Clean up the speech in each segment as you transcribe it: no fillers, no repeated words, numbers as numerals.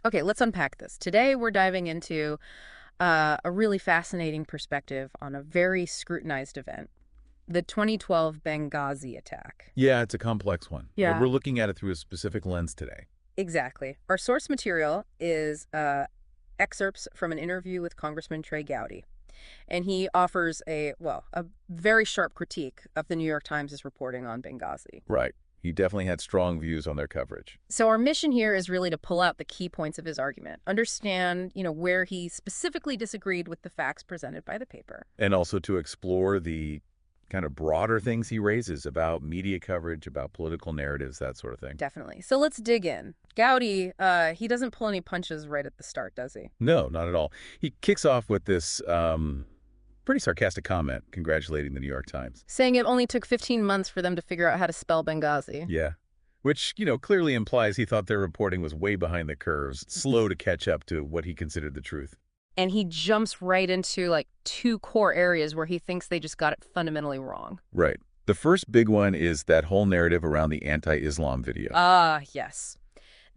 Okay, let's unpack this. Today, we're diving into a really fascinating perspective on a very scrutinized event, the 2012 Benghazi attack. Yeah, it's a complex one, but Yeah. we're looking at it through a specific lens today. Exactly. Our source material is excerpts from an interview with Congressman Trey Gowdy. And he offers a very sharp critique of the New York Times' reporting on Benghazi. Right. He definitely had strong views on their coverage. So our mission here is really to pull out the key points of his argument, understand, where he specifically disagreed with the facts presented by the paper. And also to explore the kind of broader things he raises about media coverage, about political narratives, that sort of thing. Definitely. So let's dig in. Gowdy, he doesn't pull any punches right at the start, does he? No, not at all. He kicks off with this pretty sarcastic comment congratulating the New York Times. Saying it only took 15 months for them to figure out how to spell Benghazi. Yeah. Which, clearly implies he thought their reporting was way behind the curves, slow to catch up to what he considered the truth. And he jumps right into, two core areas where he thinks they just got it fundamentally wrong. Right. The first big one is that whole narrative around the anti-Islam video. Ah, yes.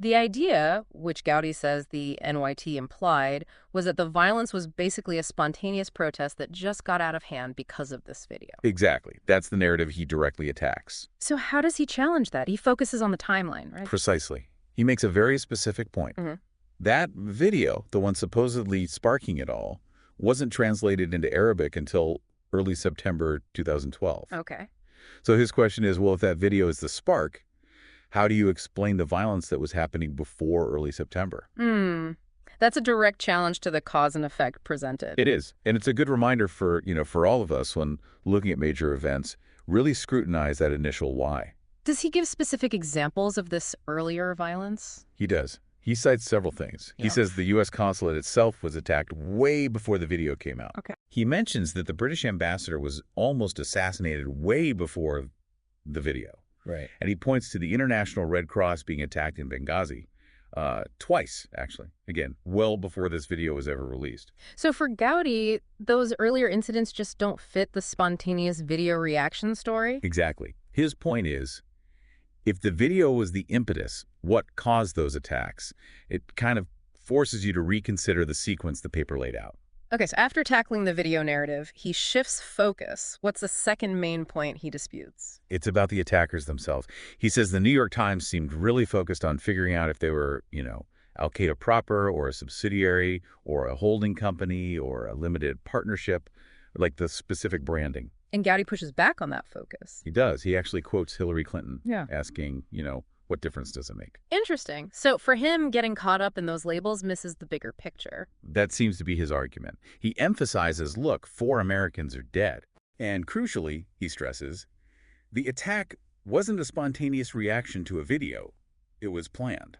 The idea, which Gowdy says the NYT implied, was that the violence was basically a spontaneous protest that just got out of hand because of this video. Exactly. That's the narrative he directly attacks. So how does he challenge that? He focuses on the timeline, right? Precisely. He makes a very specific point. That video, the one supposedly sparking it all, wasn't translated into Arabic until early September 2012. Okay. So his question is, well, if that video is the spark, how do you explain the violence that was happening before early September? That's a direct challenge to the cause and effect presented. It is. And it's a good reminder for all of us when looking at major events, really scrutinize that initial why. Does he give specific examples of this earlier violence? He does. He cites several things. He says the U.S. consulate itself was attacked way before the video came out. Okay. He mentions that the British ambassador was almost assassinated way before the video. Right. And he points to the International Red Cross being attacked in Benghazi twice, actually. Again, well before this video was ever released. So for Gowdy, those earlier incidents just don't fit the spontaneous video reaction story? Exactly. His point is, if the video was the impetus, what caused those attacks, it kind of forces you to reconsider the sequence the paper laid out. Okay, so after tackling the video narrative, he shifts focus. What's the second main point he disputes? It's about the attackers themselves. He says the New York Times seemed really focused on figuring out if they were, Al-Qaeda proper or a subsidiary or a holding company or a limited partnership, like the specific branding. And Gowdy pushes back on that focus. He does. He actually quotes Hillary Clinton asking, what difference does it make? Interesting. So for him, getting caught up in those labels misses the bigger picture. That seems to be his argument. He emphasizes, look, 4 Americans are dead. And crucially, he stresses, the attack wasn't a spontaneous reaction to a video. It was planned.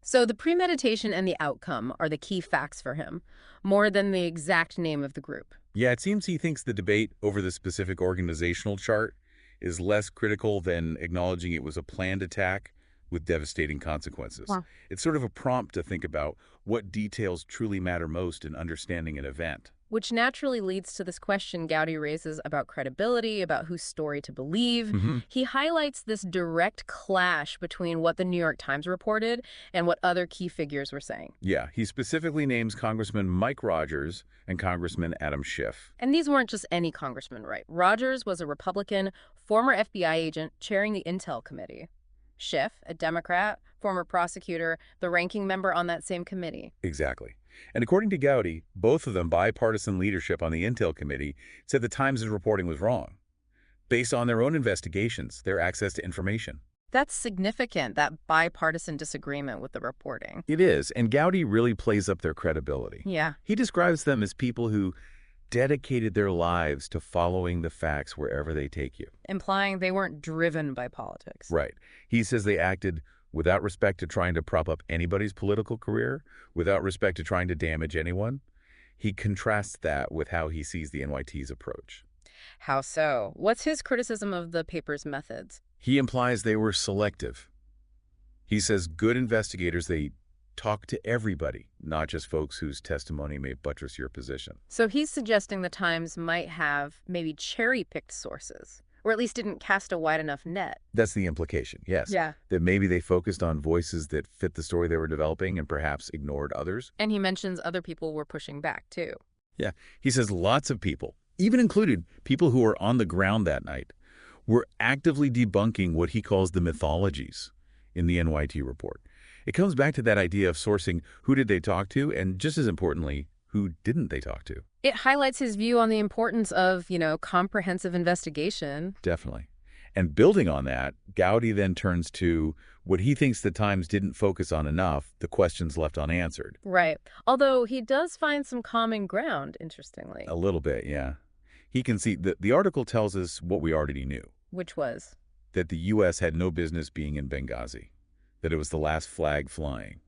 So the premeditation and the outcome are the key facts for him, more than the exact name of the group. Yeah, it seems he thinks the debate over the specific organizational chart is less critical than acknowledging it was a planned attack with devastating consequences. Wow. It's sort of a prompt to think about what details truly matter most in understanding an event. Which naturally leads to this question Gowdy raises about credibility, about whose story to believe. He highlights this direct clash between what the New York Times reported and what other key figures were saying. Yeah, he specifically names Congressman Mike Rogers and Congressman Adam Schiff. And these weren't just any congressman, right? Rogers was a Republican, former FBI agent chairing the Intel Committee. Schiff, a Democrat, former prosecutor, the ranking member on that same committee. Exactly. And according to Gowdy, both of them, bipartisan leadership on the Intel Committee, said the Times' reporting was wrong, based on their own investigations, their access to information. That's significant, that bipartisan disagreement with the reporting. It is, and Gowdy really plays up their credibility. Yeah. He describes them as people who dedicated their lives to following the facts wherever they take you. Implying they weren't driven by politics. Right. He says they acted without respect to trying to prop up anybody's political career, without respect to trying to damage anyone. He contrasts that with how he sees the NYT's approach. How so? What's his criticism of the paper's methods? He implies they were selective. He says good investigators, they talk to everybody, not just folks whose testimony may buttress your position. So he's suggesting the Times might have maybe cherry-picked sources, Or at least didn't cast a wide enough net. That's the implication, yes. Yeah. That maybe they focused on voices that fit the story they were developing and perhaps ignored others. And he mentions other people were pushing back, too. Yeah. He says lots of people, even included people who were on the ground that night, were actively debunking what he calls the mythologies in the NYT report. It comes back to that idea of sourcing who did they talk to, and just as importantly, who didn't they talk to. It highlights his view on the importance of, comprehensive investigation. Definitely. And building on that, Gowdy then turns to what he thinks the Times didn't focus on enough, the questions left unanswered. Right. Although he does find some common ground, interestingly. A little bit, yeah. He can see that the article tells us what we already knew, Which was? that the U.S. had no business being in Benghazi, that it was the last flag flying.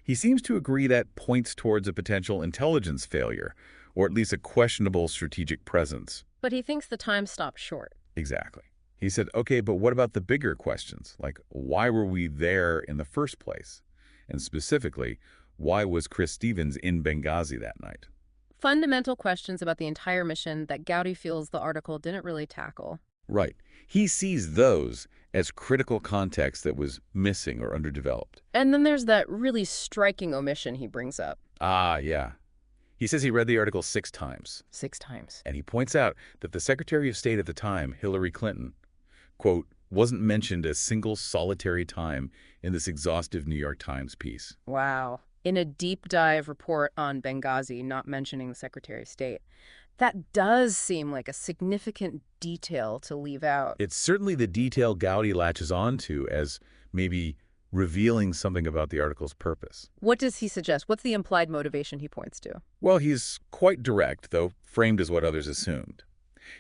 He seems to agree that points towards a potential intelligence failure, or at least a questionable strategic presence. But he thinks the time stopped short. Exactly. He said, okay, but what about the bigger questions? Like, why were we there in the first place? And specifically, why was Chris Stevens in Benghazi that night? Fundamental questions about the entire mission that Gowdy feels the article didn't really tackle. Right. He sees those as critical context that was missing or underdeveloped. And then there's that really striking omission he brings up. Ah, yeah. He says he read the article 6 times. 6 times. And he points out that the Secretary of State at the time, Hillary Clinton, quote, wasn't mentioned a single solitary time in this exhaustive New York Times piece. Wow. In a deep dive report on Benghazi, not mentioning the Secretary of State. That does seem like a significant detail to leave out. It's certainly the detail Gowdy latches on to as maybe revealing something about the article's purpose. What does he suggest? What's the implied motivation he points to? Well, he's quite direct, though framed as what others assumed.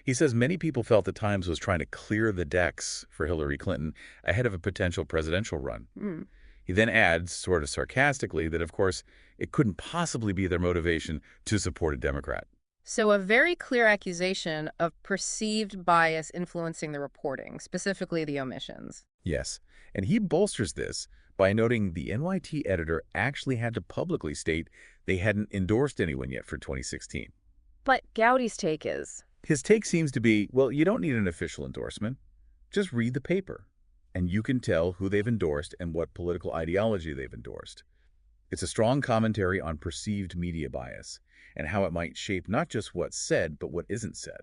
He says many people felt the Times was trying to clear the decks for Hillary Clinton ahead of a potential presidential run. He then adds, sort of sarcastically, that, of course, it couldn't possibly be their motivation to support a Democrat. So a very clear accusation of perceived bias influencing the reporting, specifically the omissions. Yes, and he bolsters this by noting the NYT editor actually had to publicly state they hadn't endorsed anyone yet for 2016. But Gowdy's take is, His take seems to be, well, you don't need an official endorsement. Just read the paper, and you can tell who they've endorsed and what political ideology they've endorsed. It's a strong commentary on perceived media bias and how it might shape not just what's said, but what isn't said.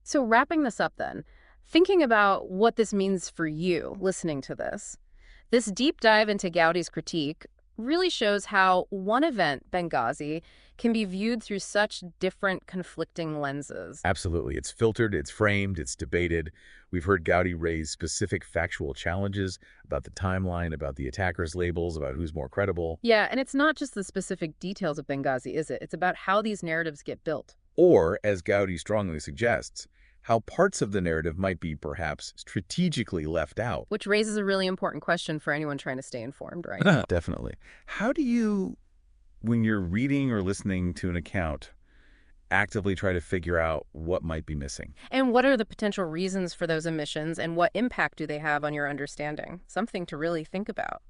so wrapping this up then, thinking about what this means for you listening to this deep dive into Gowdy's critique really shows how one event, Benghazi, can be viewed through such different conflicting lenses. Absolutely. It's filtered, it's framed, it's debated. We've heard Gowdy raise specific factual challenges about the timeline, about the attackers' labels, about who's more credible. Yeah, and it's not just the specific details of Benghazi, is it? It's about how these narratives get built. Or, as Gowdy strongly suggests, how parts of the narrative might be perhaps strategically left out. Which raises a really important question for anyone trying to stay informed, right? Definitely. How do you, when you're reading or listening to an account, actively try to figure out what might be missing? And what are the potential reasons for those omissions, and what impact do they have on your understanding? Something to really think about.